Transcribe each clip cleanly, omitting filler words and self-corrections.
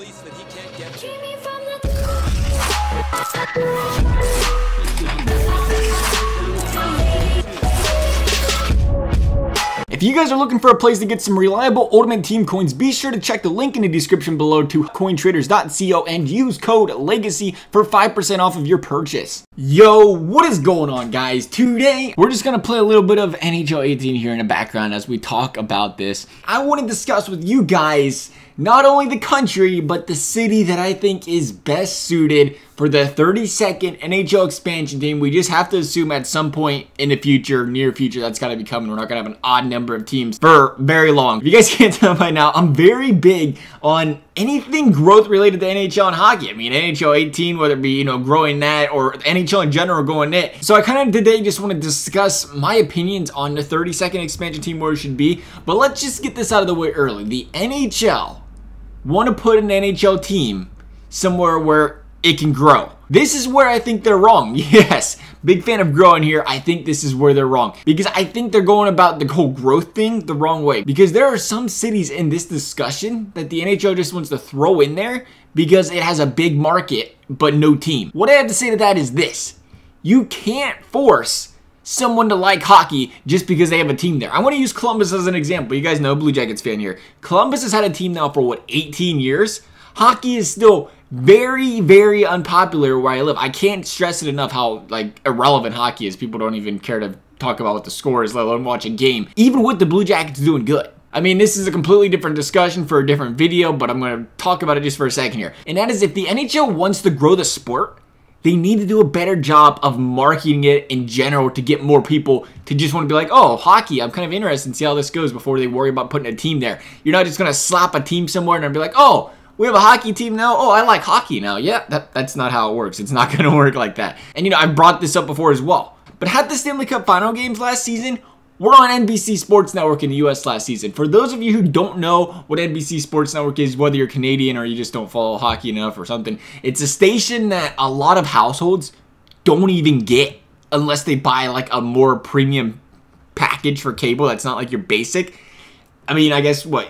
release that he can't get to. If you guys are looking for a place to get some reliable Ultimate Team coins, be sure to check the link in the description below to cointraders.co and use code LEGACY for 5% off of your purchase. Yo, what is going on, guys? Today, we're just going to play a little bit of NHL 18 here in the background as we talk about this. I want to discuss with you guys not only the country, but the city that I think is best suited for the 32nd NHL expansion team. We just have to assume at some point in the future, near future, that's got to be coming. We're not going to have an odd number of teams for very long. If you guys can't tell by now, I'm very big on anything growth related to NHL and hockey. I mean, NHL 18, whether it be, you know, growing that or NHL in general growing it. So I kind of today just want to discuss my opinions on the 32nd expansion team, where it should be. But let's just get this out of the way early. The NHL want to put an NHL team somewhere where it can grow. This is where I think they're wrong. Yes, big fan of growing here. I think this is where they're wrong, because I think they're going about the whole growth thing the wrong way, because there are some cities in this discussion that the NHL just wants to throw in there because it has a big market but no team. What I have to say to that is this: you can't force someone to like hockey just because they have a team there. I want to use Columbus as an example. You guys know, Blue Jackets fan here. Columbus has had a team now for what, 18 years? Hockey is still very, very unpopular where I live. I can't stress it enough how like irrelevant hockey is. People don't even care to talk about what the score is, let alone watch a game, even with the Blue Jackets doing good. I mean, this is a completely different discussion for a different video, but I'm going to talk about it just for a second here. And that is, if the NHL wants to grow the sport, they need to do a better job of marketing it in general to get more people to just want to be like, oh, hockey, I'm kind of interested and see how this goes before they worry about putting a team there. You're not just going to slap a team somewhere and be like, oh, we have a hockey team now. Oh, I like hockey now. Yeah, that's not how it works. It's not going to work like that. And, you know, I brought this up before as well. But had the Stanley Cup final games last season, we're on NBC Sports Network in the US last season. For those of you who don't know what NBC Sports Network is, whether you're Canadian or you just don't follow hockey enough or something, it's a station that a lot of households don't even get unless they buy like a more premium package for cable that's not like your basic. I mean, I guess what?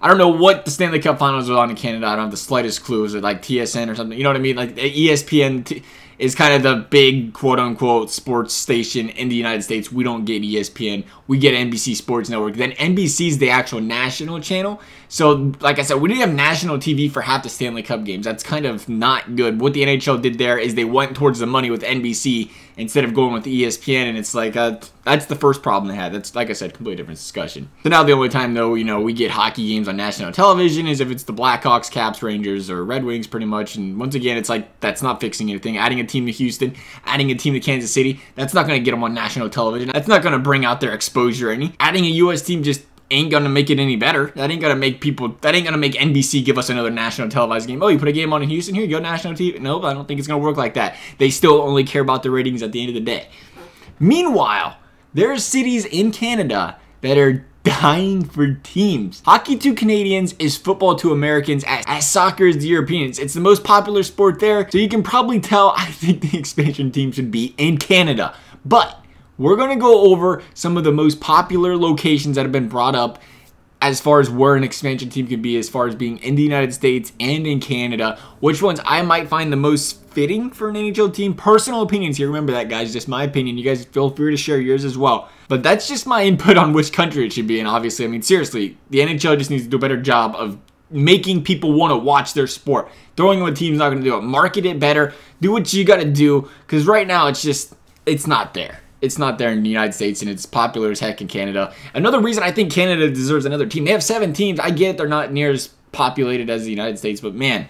I don't know what the Stanley Cup Finals are on in Canada. I don't have the slightest clue. Is it like TSN or something? You know what I mean? Like ESPN is kind of the big quote-unquote sports station in the United States. We don't get ESPN. We get NBC Sports Network. Then NBC is the actual national channel. So, like I said, we didn't have national TV for half the Stanley Cup games. That's kind of not good. What the NHL did there is they went towards the money with NBC instead of going with the ESPN, and it's like, that's the first problem they had. That's, like I said, completely different discussion. So now the only time, though, you know, we get hockey games on national television is if it's the Blackhawks, Caps, Rangers, or Red Wings, pretty much. And once again, it's like, that's not fixing anything. Adding a team to Houston, adding a team to Kansas City, that's not going to get them on national television. That's not going to bring out their exposure any. Adding a U.S. team just ain't gonna make it any better. That ain't gonna make people, that ain't gonna make NBC give us another national televised game. Oh, you put a game on in Houston, here you go, national TV. Nope, I don't think it's gonna work like that. They still only care about the ratings at the end of the day. Meanwhile, there are cities in Canada that are dying for teams. Hockey to Canadians is football to Americans, as soccer is to Europeans. It's the most popular sport there, so you can probably tell I think the expansion team should be in Canada. But we're going to go over some of the most popular locations that have been brought up as far as where an expansion team could be, as far as being in the United States and in Canada. Which ones I might find the most fitting for an NHL team. Personal opinions here. Remember that, guys. Just my opinion. You guys feel free to share yours as well. But that's just my input on which country it should be in. Obviously, I mean, seriously, the NHL just needs to do a better job of making people want to watch their sport. Throwing in a team's not going to do it. Market it better. Do what you got to do. Because right now, it's not there. It's not there in the United States, and it's popular as heck in Canada. Another reason I think Canada deserves another team. They have 7 teams. I get it, they're not near as populated as the United States, but man,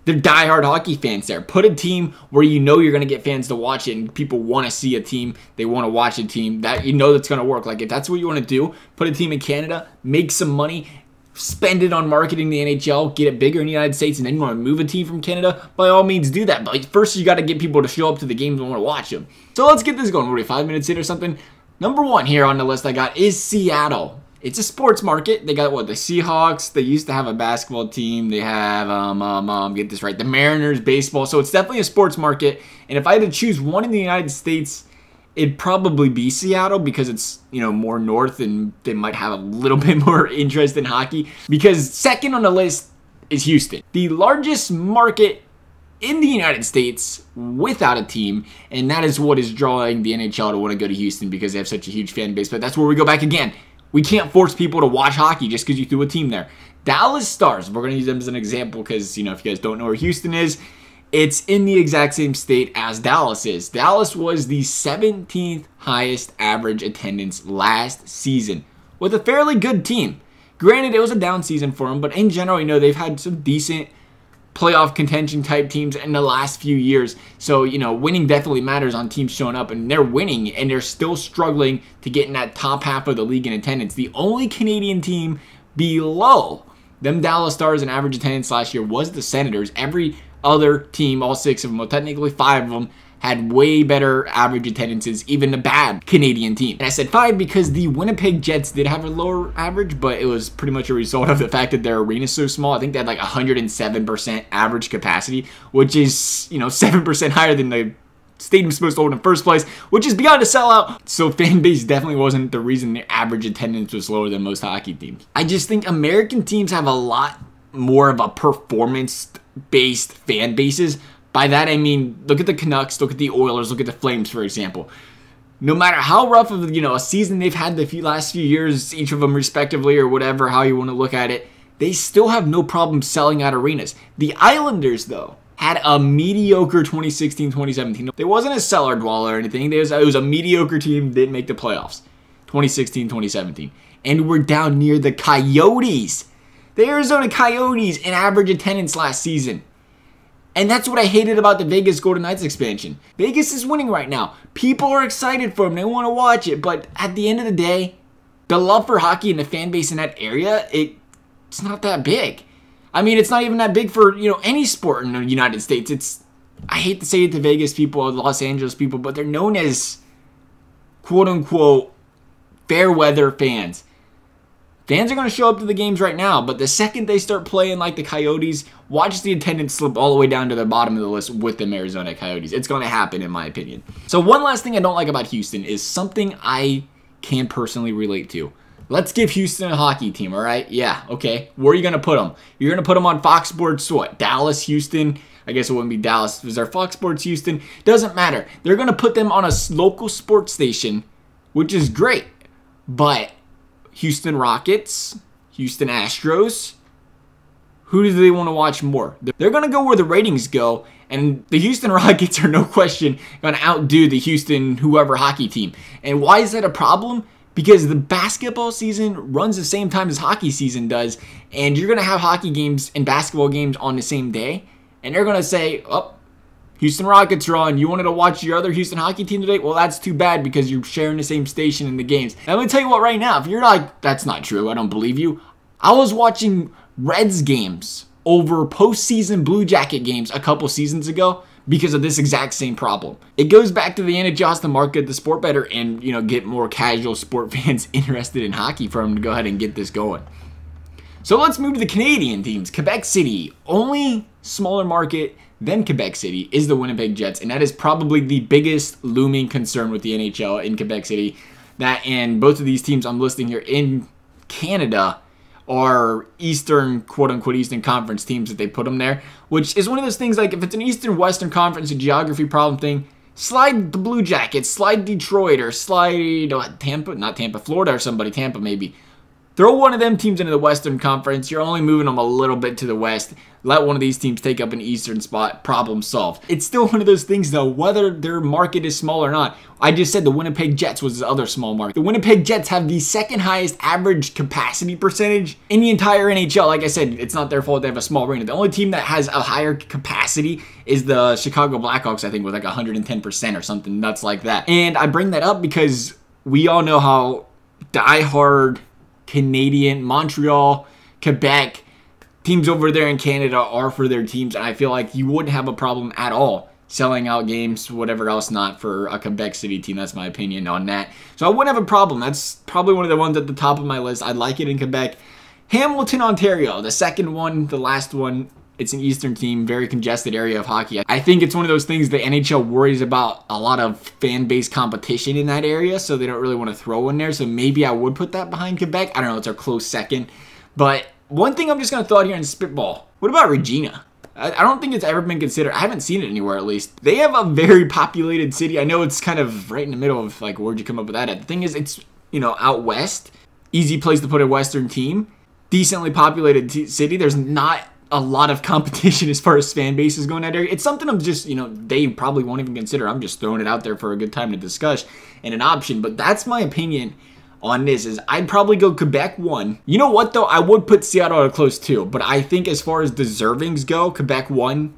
they're diehard hockey fans there. Put a team where you know you're going to get fans to watch it, and people want to see a team. They want to watch a team. That you know that's going to work. Like, if that's what you want to do, put a team in Canada, make some money, spend it on marketing the NHL, get it bigger in the United States, and then you want to move a team from Canada, by all means do that. But first you got to get people to show up to the games and want to watch them. So let's get this going. What are we, 5 minutes in or something? Number 1 here on the list I got is Seattle. It's a sports market. They got, what, the Seahawks. They used to have a basketball team. They have, get this right, the Mariners, baseball. So it's definitely a sports market. And if I had to choose one in the United States, it'd probably be Seattle, because it's, you know, more north and they might have a little bit more interest in hockey. Because second on the list is Houston, the largest market in the United States without a team, and that is what is drawing the NHL to want to go to Houston because they have such a huge fan base. But that's where we go back again. We can't force people to watch hockey just because you threw a team there. Dallas Stars, we're going to use them as an example because, you know, if you guys don't know where Houston is, it's in the exact same state as Dallas is. Dallas was the 17th highest average attendance last season with a fairly good team. Granted, it was a down season for them, but in general, you know, they've had some decent playoff contention type teams in the last few years. So, you know, winning definitely matters on teams showing up, and they're winning, and they're still struggling to get in that top half of the league in attendance. The only Canadian team below them Dallas Stars in average attendance last year was the Senators. Every other team, all 6 of them, well, technically 5 of them, had way better average attendances, even the bad Canadian team. And I said 5 because the Winnipeg Jets did have a lower average, but it was pretty much a result of the fact that their arena is so small. I think they had like 107% average capacity, which is, you know, 7% higher than the stadium's supposed to hold in the first place, which is beyond a sellout. So fan base definitely wasn't the reason the average attendance was lower than most hockey teams. I just think American teams have a lot more of a performance-based fan bases. By that, I mean, look at the Canucks, look at the Oilers, look at the Flames, for example. No matter how rough of, you know, a season they've had the last few years, each of them respectively, or whatever, how you want to look at it, they still have no problem selling out arenas. The Islanders, though, had a mediocre 2016-2017. It wasn't a cellar dweller or anything. It was a mediocre team, didn't make the playoffs. 2016-2017. And we're down near the Coyotes. The Arizona Coyotes in average attendance last season. And that's what I hated about the Vegas Golden Knights expansion. Vegas is winning right now. People are excited for them. They want to watch it. But at the end of the day, the love for hockey and the fan base in that area, it's not that big. I mean, it's not even that big for, you know, any sport in the United States. I hate to say it to Vegas people or the Los Angeles people, but they're known as quote-unquote fair weather fans. Fans are going to show up to the games right now, but the second they start playing like the Coyotes, watch the attendance slip all the way down to the bottom of the list with the Arizona Coyotes. It's going to happen, in my opinion. So one last thing I don't like about Houston is something I can personally relate to. Let's give Houston a hockey team, all right? Yeah, okay. Where are you going to put them? You're going to put them on Fox Sports, what? Dallas, Houston? I guess it wouldn't be Dallas. Is there Fox Sports, Houston? Doesn't matter. They're going to put them on a local sports station, which is great, but Houston Rockets, Houston Astros, who do they want to watch more? They're going to go where the ratings go, and the Houston Rockets are no question going to outdo the Houston whoever hockey team. And why is that a problem? Because the basketball season runs the same time as hockey season does, and you're going to have hockey games and basketball games on the same day, and they're going to say, oh, Houston Rockets are on. You wanted to watch your other Houston hockey team today? Well, that's too bad because you're sharing the same station in the games. And I'm going to tell you what right now, if you're like, that's not true, I don't believe you. I was watching Reds games over postseason Blue Jacket games a couple seasons ago because of this exact same problem. It goes back to the NHL has to market the sport better and, you know, get more casual sport fans interested in hockey for them to go ahead and get this going. So let's move to the Canadian teams. Quebec City, only smaller market than Quebec City is the Winnipeg Jets, and that is probably the biggest looming concern with the NHL in Quebec City. That and both of these teams I'm listing here in Canada are Eastern, quote-unquote Eastern Conference teams that they put them there, which is one of those things like if it's an Eastern Western Conference, a geography problem thing, slide the Blue Jackets, slide Detroit, or slide Tampa, not Tampa, Florida or somebody, Tampa maybe. Throw one of them teams into the Western Conference. You're only moving them a little bit to the West. Let one of these teams take up an Eastern spot. Problem solved. It's still one of those things, though, whether their market is small or not. I just said the Winnipeg Jets was the other small market. The Winnipeg Jets have the second highest average capacity percentage in the entire NHL. Like I said, it's not their fault they have a small arena. The only team that has a higher capacity is the Chicago Blackhawks, I think, with like 110% or something nuts like that. And I bring that up because we all know how diehard Canadian, Montreal, Quebec, teams over there in Canada are for their teams, and I feel like you wouldn't have a problem at all selling out games, whatever else not, for a Quebec City team. That's my opinion on that. So I wouldn't have a problem. That's probably one of the ones at the top of my list. I'd like it in Quebec. Hamilton, Ontario, the second one, the last one. It's an Eastern team, very congested area of hockey. I think it's one of those things the NHL worries about a lot of fan-based competition in that area, so they don't really want to throw in there. So maybe I would put that behind Quebec. I don't know, it's our close second. But One thing I'm just going to throw out here in spitball. What about Regina? I don't think it's ever been considered. I haven't seen it anywhere, at least. They have a very populated city. I know it's kind of right in the middle of, like, where'd you come up with that at? The thing is, it's, you know, out west. Easy place to put a Western team. Decently populated city. There's not a lot of competition as far as fan bases going that area. It's something I'm just, you know, they probably won't even consider. I'm just throwing it out there for a good time to discuss and an option. But that's my opinion on this. Is I'd probably go Quebec 1. You know what, though? I would put Seattle at a close 2. But I think as far as deservings go, Quebec 1,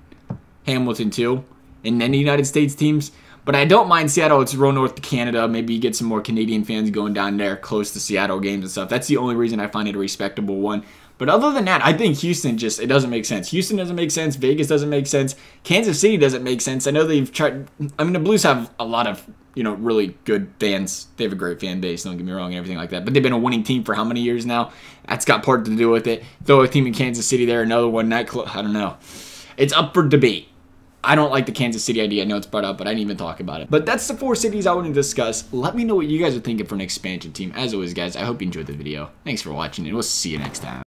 Hamilton 2, and then the United States teams. But I don't mind Seattle. It's real north to Canada. Maybe you get some more Canadian fans going down there close to Seattle games and stuff. That's the only reason I find it a respectable one. But other than that, I think Houston just, it doesn't make sense. Houston doesn't make sense. Vegas doesn't make sense. Kansas City doesn't make sense. I know they've tried, I mean, the Blues have a lot of, you know, really good fans. They have a great fan base, don't get me wrong, and everything like that. But they've been a winning team for how many years now? That's got part to do with it. Throw a team in Kansas City there, another one, I don't know. It's up for debate. I don't like the Kansas City idea. I know it's brought up, but I didn't even talk about it. But that's the 4 cities I want to discuss. Let me know what you guys are thinking for an expansion team. As always, guys, I hope you enjoyed the video. Thanks for watching, and we'll see you next time.